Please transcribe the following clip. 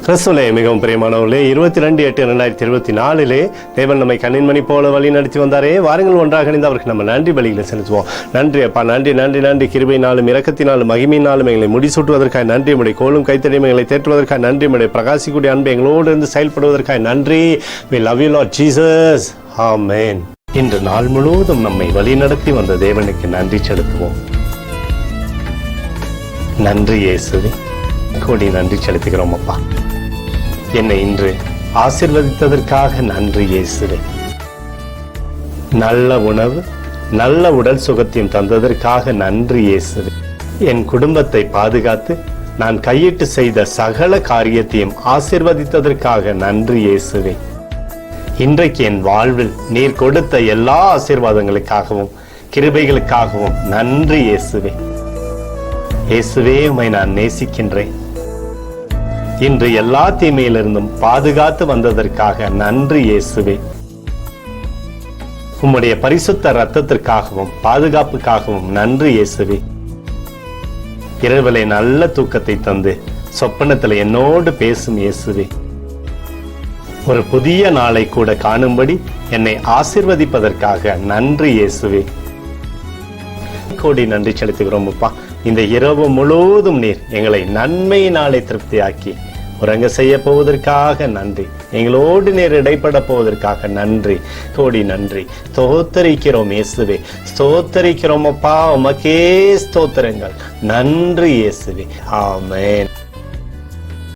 கிறிஸ்துவிலே மிகவும் பிரியமானவர்களே, 22/8/2024 தேவன் நம்மை கண்ணின்மணி போல வழி நடத்தி வந்தாரே. வாருங்கள் ஒன்றாக இணைந்து அவருக்கு நம்ம நன்றி பலிகளை செலுத்துவோம். நன்றி அப்பா, நன்றி நன்றி நன்றி. கிருபையினாலும் இரக்கத்தினாலும் மகிமையினாலும் எங்களை முடிசூட்டுவதற்காக நன்றி. உடைய கோலும் கைத்தடியும் எங்களை தேற்றுவதற்காக நன்றி. உடைய பிரகாசிக்கூடிய அன்பு எங்களோடு இருந்து செயல்படுவதற்காக நன்றி. We love you Lord Jesus. Amen. இன்று நாள் முழுவதும் நம்மை வழி நடத்தி வந்த தேவனுக்கு நன்றி செலுத்துவோம். நன்றி இயேசுவே, கோடி நன்றி செலுத்துகிறோம் அப்பா. என்னை இன்று ஆசீர்வதித்ததற்காக நன்றி இயேசுவே. நல்ல உணவு, நல்ல உடல் சுகத்தையும் தந்ததற்காக நன்றி இயேசுவே. என் குடும்பத்தை பாதுகாத்து நான் கையிட்டு செய்த சகல காரியத்தையும் ஆசீர்வதித்ததற்காக நன்றி இயேசுவே. இன்றைக்கு என் வாழ்வில் நீர் கொடுத்த எல்லா ஆசீர்வாதங்களுக்காகவும் கிருபைகளுக்காகவும் நன்றி இயேசுவே. இயேசுவே, உம்மை நான் நேசிக்கின்றேன். இன்று எல்லா தீமையிலிருந்தும் பாதுகாத்து வந்ததற்காக நன்றி இயேசுவே. உம்முடைய பரிசுத்த இரத்தத்திற்காகவும் பாதுகாப்புக்காகவும் நன்றி இயேசுவே. இரவிலே நல்ல தூக்கத்தை தந்து சொப்பனத்தில் என்னோடு பேசும் இயேசுவே. ஒரு புதிய நாளை கூட காணும்படி என்னை ஆசீர்வதிப்பதற்காக நன்றி இயேசுவே. கோடி நன்றி செலுத்துகிறோம் அப்பா. இந்த இரவு முழுவதும் நீர் எங்களை நன்மையினாலே திருப்தியாக்கி உறங்க செய்ய போவதற்காக நன்றி. எங்களோடு நீர் இடைப்பட போவதற்காக நன்றி. கோடி நன்றி. ஸ்தோத்தரிக்கிறோம் இயேசுவே, ஸ்தோத்தரிக்கிறோம் அப்பா. உமக்கே ஸ்தோத்திரங்கள். நன்றி இயேசுவே. ஆமென்.